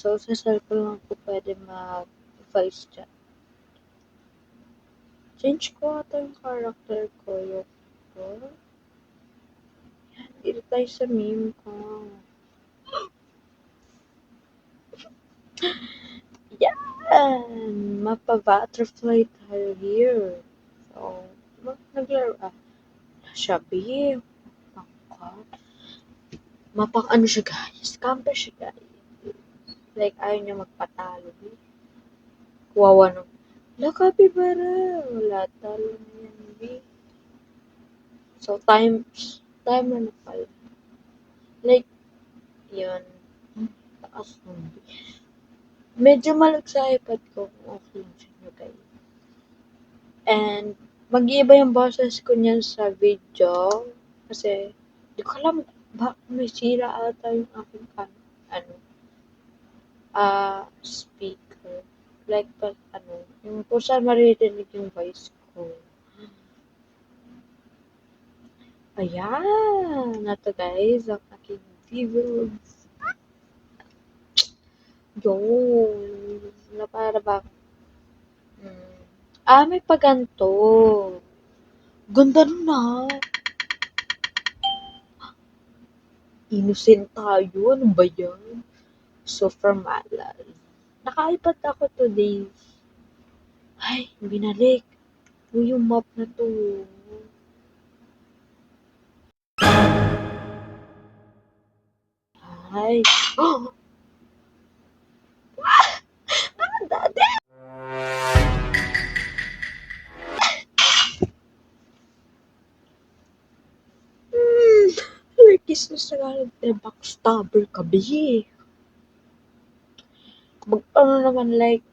So, sa cellphone lang ko pwede mag-voice chat. Change ko ata yung character ko. Yung ko. Dito tayo sa meme ko. Yan! Mapa-butterfly tayo here. So, naglaro Shopee. Ano siya guys? Scamper siya guys. Like, ayaw niya magpatalo. Kuwawa nung, la kapibara. Wala talo na yan. So, timer na pala. Like, yun. Taas nun. Medyo malag sa iPad ko kung okay lang sa inyo guys. And, mag-iiba yung boses ko niyan sa video. Kasi, di ko alam, may sira ata yung aking speaker. Like, yung kung saan maririnig yung voice ko. Ayan! Nato guys, ang aking viewers. Yun. Na para bang, may paganto. Ganda nun Innocent tayo. Ano ba yan? Super malal. Naka-iPad ako today. Ay, binalik. Yung map na to. Ay. Oh! Dati! Kiss na sa backstabber ka, bihi. Ano naman, like,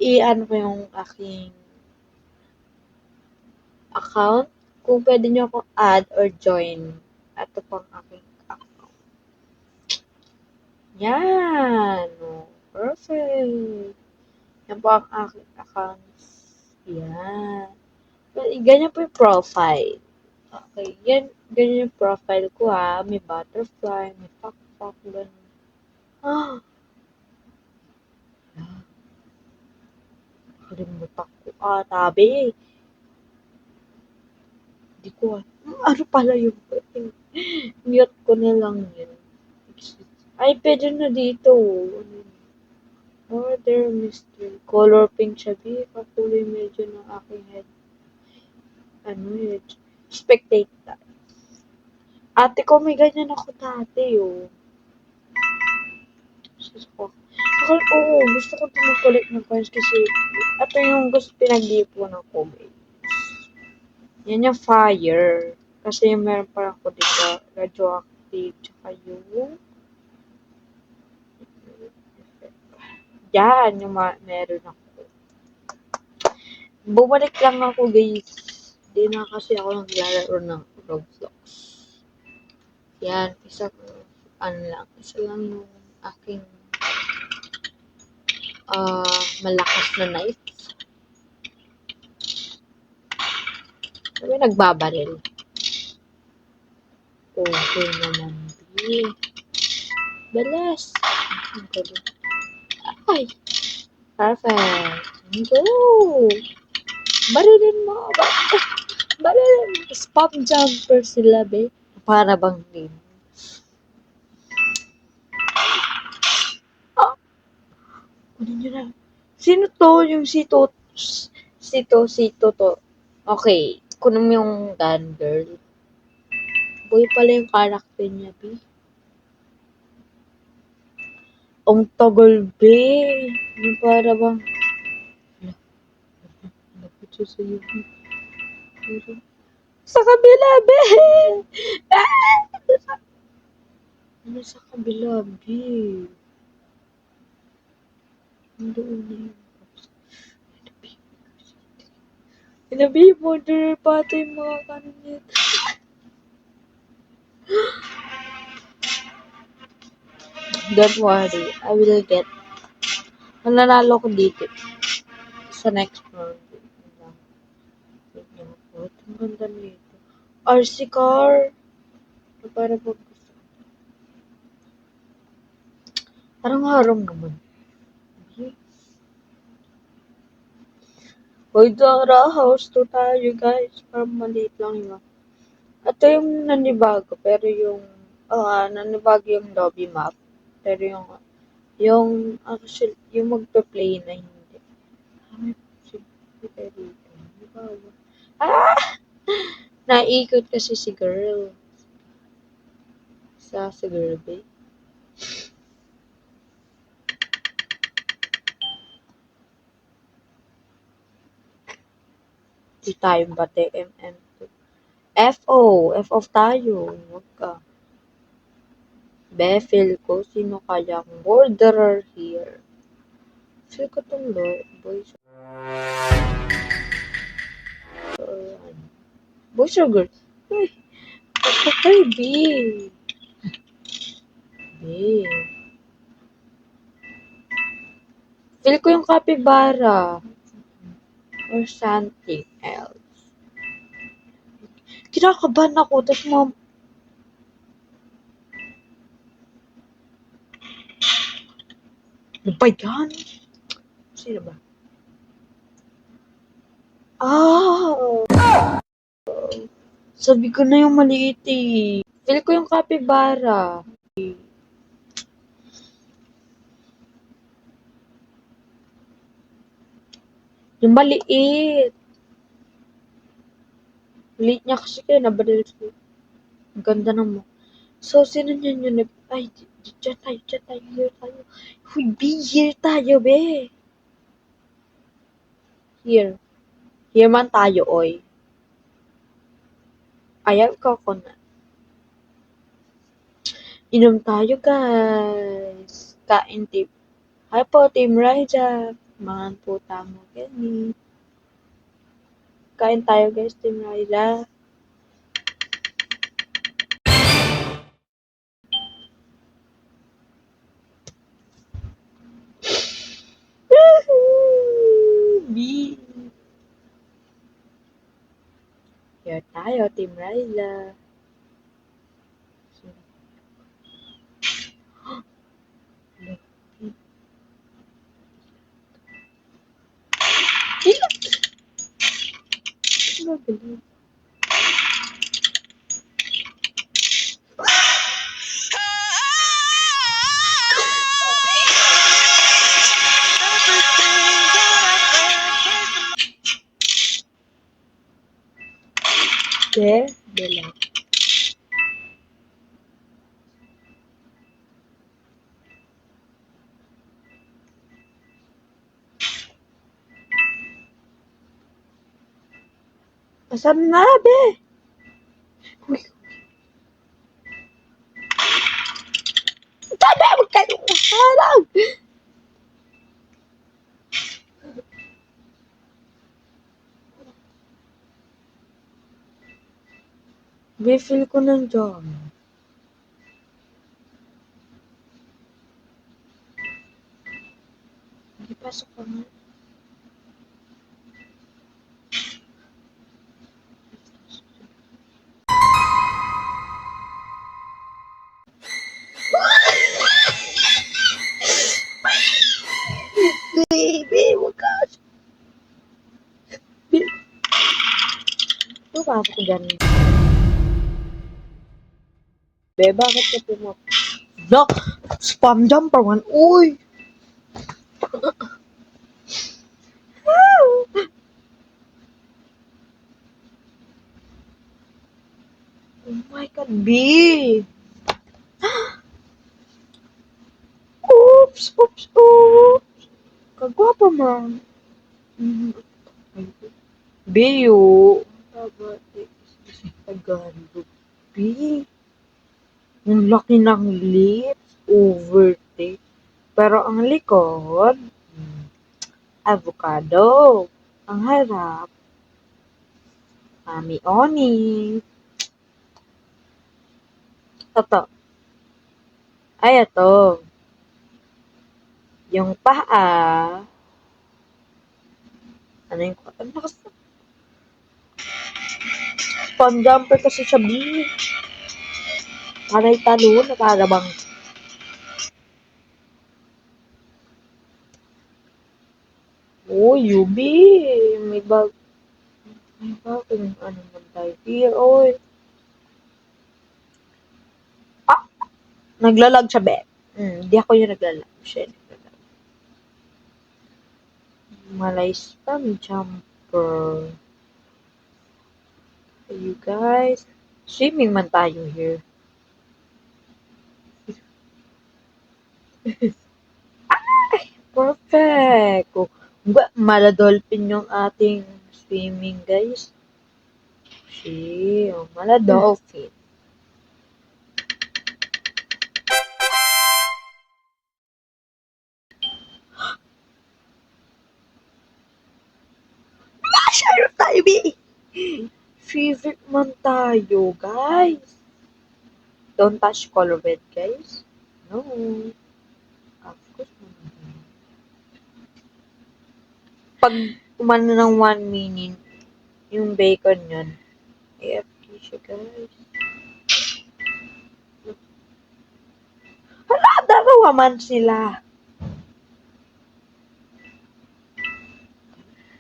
i-ano ko yung aking account. Kung pwede nyo ako add or join. Ito pang aking account. Yan! Perfect! Yan po ang aking account. Yan. Ganyan po yung profile. Okay, ganyan yung profile ko May butterfly, may fuck, ganun. Nakalimutan ko tabi. Di ko ano pala yung mute ko na lang yun. Ay, pwede na dito. Order mystery. Color pink siya. Kakulay medyo ng aking head. Spectator. Ate ko, may ganyan ako dati, gusto ko tumukulit ng coins kasi ito yung gusto pinag-iipunan ko. Yan yung fire. Kasi meron pa ako dito, radioactive, tsaka yung yan, yung meron ako. Bumalik lang ako guys. Hindi na kasi ako naglalaro ng Roblox. Yan, isa lang yung aking malakas na knife. Sabi nagbabaril. Okay naman. Balas. Ay. Perfect. Go. Barilin mo. Barilin mo. Spam jumper sila, be. Para bang din. Kunin nyo na. Sino to? Yung Sito to. Okay. Kunin mo yung gun, girl. Boy pala yung character niya, be. Ang tagal, be. Yung para bang... Lapit siya sa'yo, be. Sa kabila, be! Ano sa kabila, be? Doon na yun. Inabi mo, order pati yung mga kanin niya. Don't worry, I will get. Mananalo ko dito. Sa next round. Ang ganda nito. RC car. Para po. Parang harang naman. Hoy, Dara, house to tayo, guys. Parang maliit lang yun. Ito yung nanibago, pero nanibago yung lobby map. Pero actually, yung magpa-play na hindi. Ah! Naikot kasi si girl. Si girl, babe. Di tayo bate, MM2. FO! F-off tayo. Huwag ka. Be, feel ko, sino kayang borderer here? Feel ko tong boys. Boys or girls? Ay, okay, B. B. Feel ko yung capybara. Or something else. Kinakabahan ako, tapos ano ba yan? Sino ba? Sabi ko na yung maliit eh. Feel ko yung capybara. Yung maliit. Maliit niya kasi kaya nabadal ko. Ang ganda naman. So, sino niyan yun? Ay, dyan tayo, here tayo. Huy, be, here tayo, be. Here. Here man tayo, oy. Ayaw coconut. Inom tayo, guys. Kain tip. Hi po, Team Raija. Mga po tamo, gani. Kain tayo, guys, Team Raija. B. Here tayo, Team Raija. Bella. Asan na, be? Uy. Tabi, huwag kayo harang! Be, feel ko nandiyan. Hindi, pasok ka nga. Baby, huwag ka. Pasok dyan. Be, bakit ka pumak? No! Spam jumper man. Uy! Oh my God, B! Oops! Oops! Oops! Kagwapa man. Biyo. Tagalog. B. Ang laki ng lips. Overtake. Pero ang likod, avocado. Ang harap, mami oni. Toto. Ay, ito. Yung paa. Ano yung ano kasi? Spam jumper kasi sa B. Panay talon na para bang Oh, Yubi. May bag. May bagong ano man tayo here. Oy. Ah! Naglalag siya, be. Di ako yung naglalag. Siya yung naglalag. Malay spam jumper. Hey, you guys. Swimming man tayo here. Perfect. Oh, mala-dolphin yung ating swimming, guys. See, oh, mala-dolphin. Share tayo, B! Favorite man tayo, guys. Don't touch color red, guys. No. Of course, naman. Pag umano ng 1 minute, yung bacon yun, AFK siya, guys. Hala, dalawa man sila.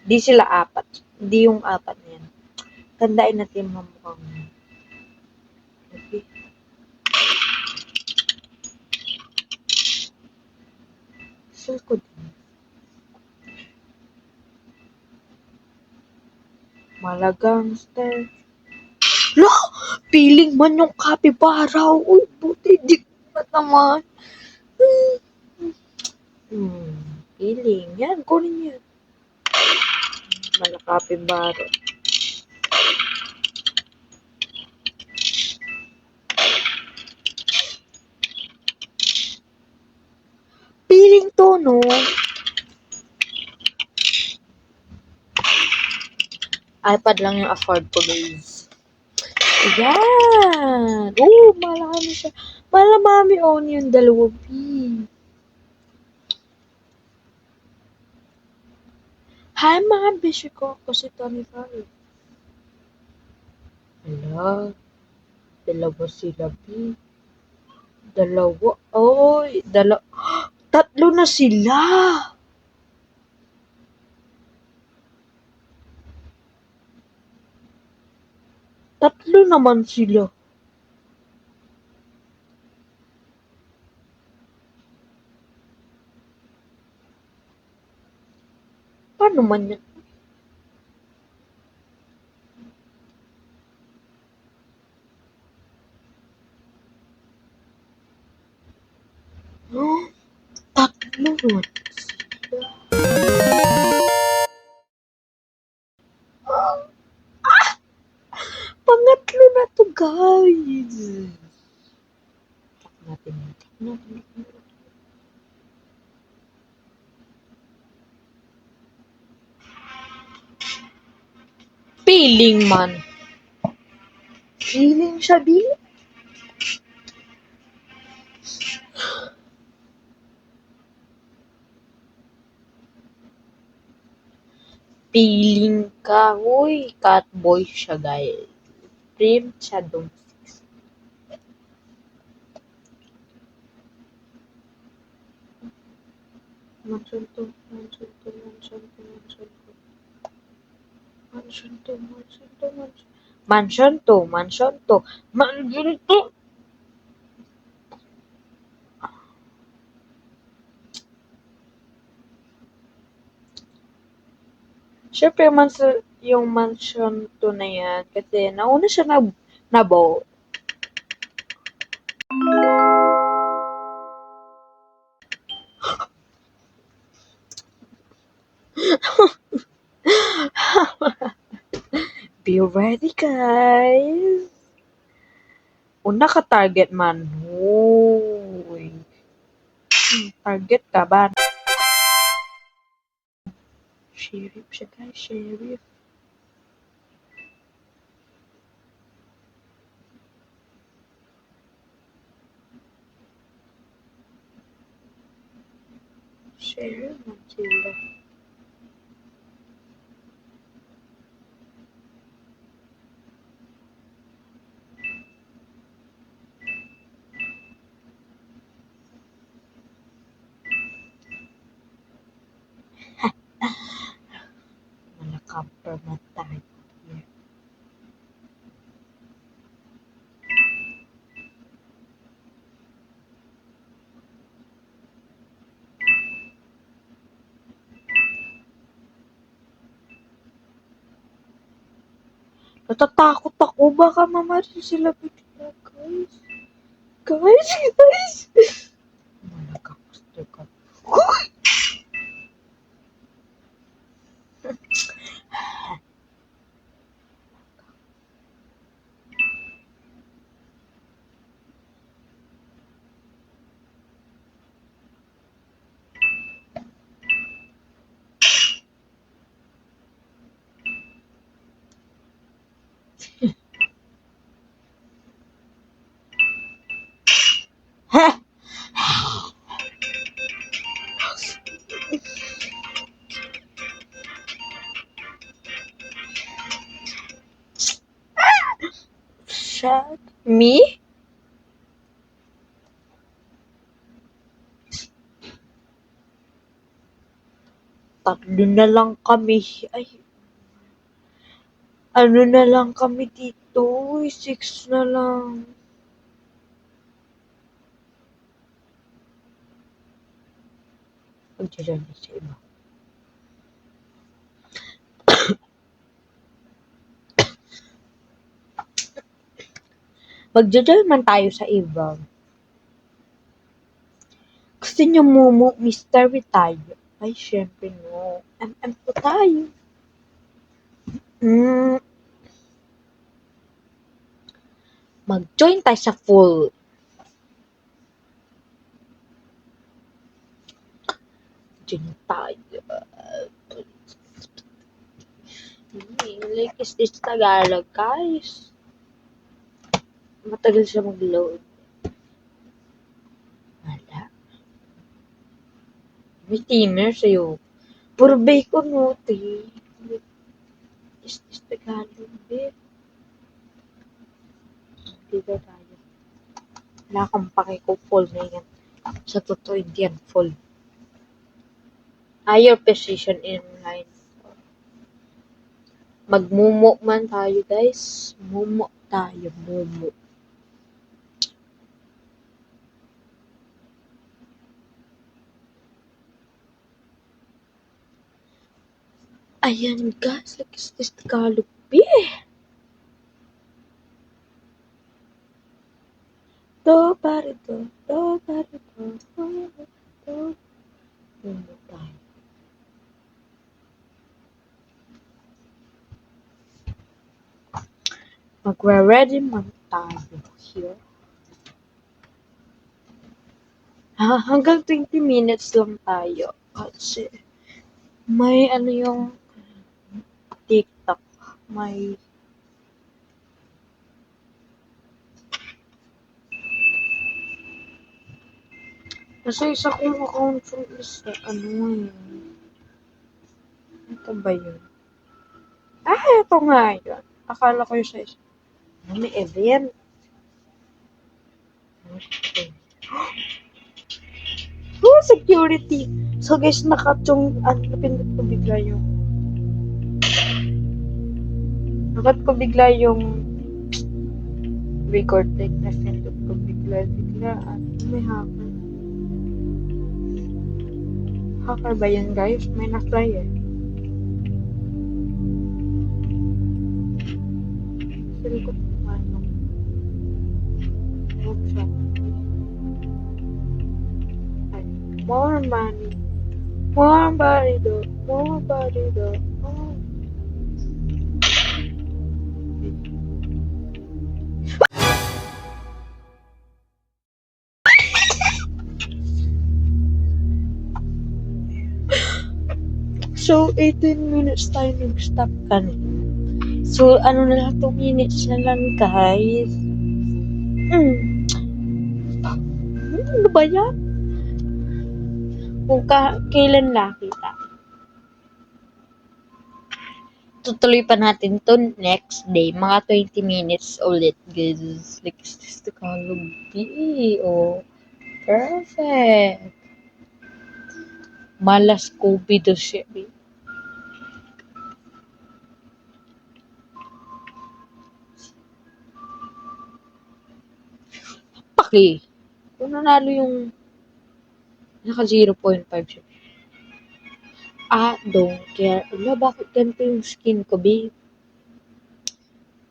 Di sila apat. Di yung apat na yan. Tandain natin mga mukhang. Okay. Sure ko din. Malagangster. La! Piling man yung kapibara. Uy, buti di na naman. Piling. Yan, kunin yan. Malakapibara. Piling to, no? iPad lang yung afford ko, guys. Ayan! Oh, malaki na siya. Malamami on yung dalawa, P. Hi, mga bisyo ko. Ako si Tony Farrell. Hala. Dalawa sila, P. Dalawa. Oy, tatlo na sila. Tatlo naman sila. Paano man yan? Oh, tatlo naman sila. Pangatlo na to, guys. Check natin. Piling man. Piling siya, B? Piling ka. Uy, catboy siya, guys. Prim siya doon. Mansion to. Siyempre, yung mansion to na yan. Kasi nauna siya nabuo. Be ready, guys. Una ka target man. Uy. Target ka ba? Sheriff siya, guys. Sheriff. Sheriff man sila. Natatakot ako. Baka mamaril sila bigla, guys. Guys! Nagkakagusto ka. Ha! Shut me? Tatlo na lang kami. Ay, ano na lang kami dito? 6 na lang. Magja-join na sa iba. Magja-join man tayo sa iba. Gusto niyo Momo, mystery tayo? Ay, syempre no. MM po tayo. Mag-join tayo sa full. Join tayo. Like, is this Tagalog, guys? Matagal siya mag-load. Wala. May timer sa'yo. Puro bacon mo, te. Is this Tagalog, babe? Dito tayo. Wala kang pake ko full na yan. Sa totoo, hindi yan full. Higher position in line. Magmumo man tayo, guys. Mumo tayo, mumo. Ayan, guys. Like, is this Tagalog, babe? Do, pare, do. Do, pare, do. Do. Mumo tayo. Magre-ready man tayo here. Hanggang 20 minutes lang tayo. Kasi may ano yung TikTok. May kasi isa kong account yung isa. Ano yun? Ito ba yun? Ito nga yun. Akala ko yung sa isa. May event. Security. So guys, napindot ko bigla yung record like napindot ko bigla. May hacker. Hacker ba yan, guys? May na-fly eh. Sili ko ano. Ay, more money. More body do. More body do. Oh. So, 18 minutes tayo nag-stop kanina. So, ano na lang, 2 minutes na lang, guys. Ano ba yan? Kung kailan nakita. Tutuloy pa natin to next day. Mga 20 minutes ulit, guys. Like, is this Tagalog B? Oh, perfect. Malas Scooby do siya. Paki. Kung nanalo yung naka 0.5 siya. Don't care. Ala, bakit ganito yung skin ko, babe?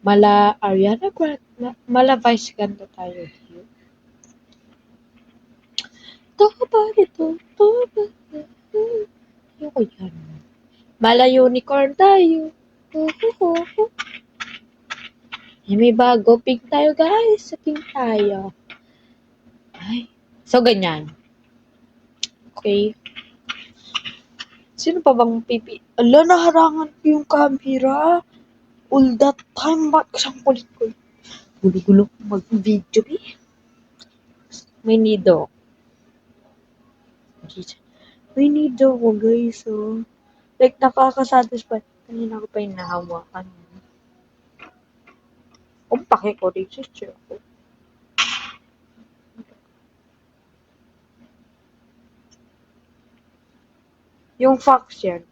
Mala Ariana Grande, mala Vice ganda tayo here. Talk about it, talk about it. Ayoko yan. Mala Unicorn tayo. May bago. Pink tayo guys. Sa pink tayo. Ay. So, ganyan. Okay. Sino pa bang pipi? Ala, naharangan ko yung camera. All that time. Ba't kasang kulit-kulit? Gulo-gulo mag-video eh. May nido. May nido ko guys. Oh. Like, nakakasatisfy. Kanina ko pa yung nahawakan. Kung pake ko, researcher ako. Yung facts yan.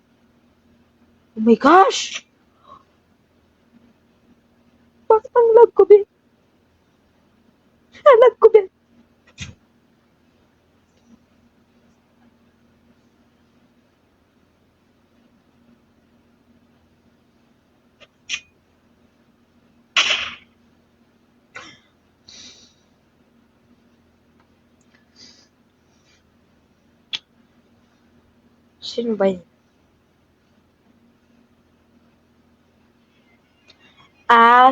Oh my gosh! Bakit ang lag ko, be? Lag ko, be? Sino ba yun?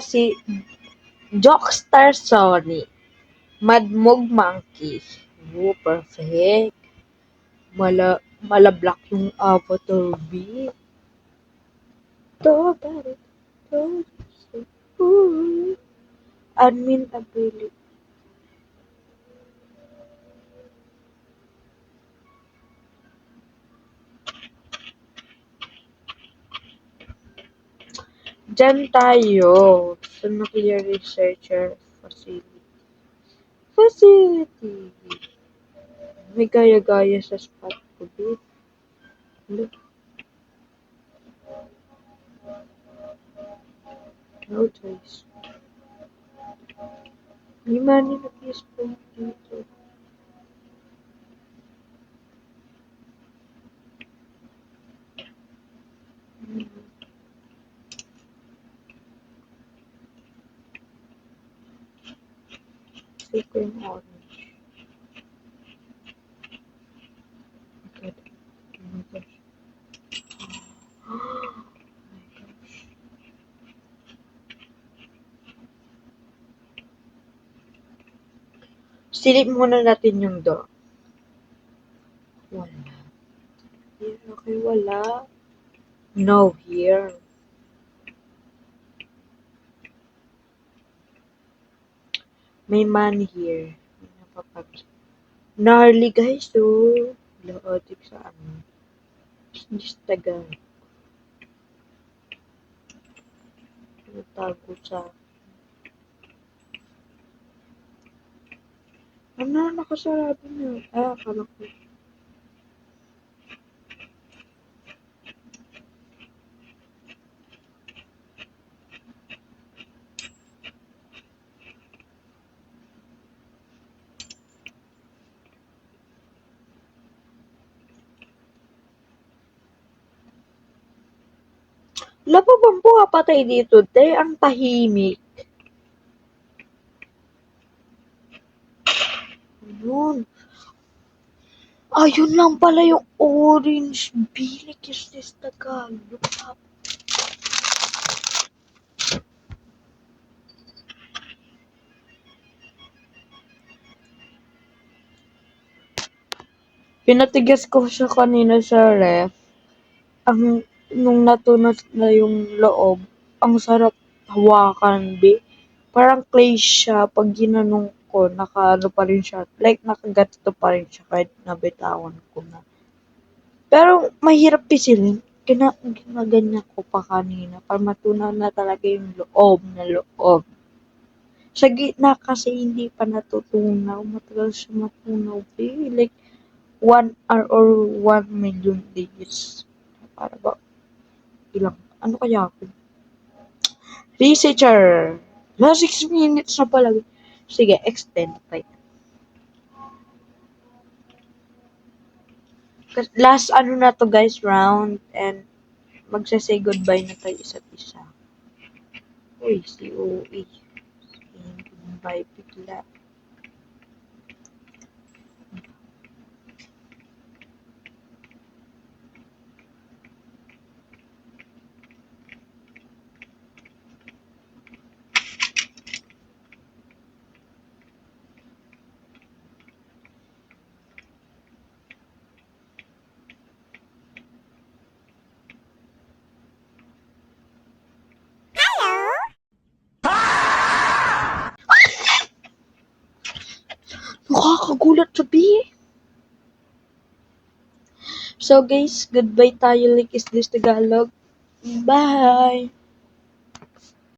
Si Jockstar Sony. Madmog Monkey. Oh, perfect. Mala black yung avatar, B. Talk about it. Ooh. Admin ability. Diyan tayo sa Nuclear Researcher Facility. May gaya-gaya sa spot ko, B. Look. No choice. May money na peaceful dito. Take ko yung orange. Okay. Oh my gosh. Oh my gosh. Silip muna natin yung door. Wala. Here, okay, wala. No, here. May man here. May napapag. Gnarly guys, oh. Laotik sa ano. Just taga. Natago sa. Ano, nakasarado na. Akala ko. Wala pa bang pumapatay dito, te? Ang tahimik. Yun. Ayun lang pala yung orange. Bilik is this Tagalog. Pinatigas ko siya kanina sa ref. Nung natunog na yung loob, ang sarap hawakan, be. Parang clay siya. Pag ginanong ko, nakaano pa rin siya. Like, nakaganto pa rin siya kahit nabitawan ko na. Pero, mahirap pisilin. Ginaganyan ko pa kanina para matunaw na talaga yung loob na loob. Sa gitna kasi hindi pa natutunaw. Matagal siya matunaw, be. Like, 1 hour or 1 million days. Para ba? Ilang? Ano kaya ako? Researcher. 6 minutes na pala. Sige, extend tayo. Last ano na to guys, round. And magsa-say goodbye na tayo isa't isa. Uy, si OA. Goodbye bigla. Nakakagulat sabi. So guys, goodbye tayo like is this Tagalog. Bye!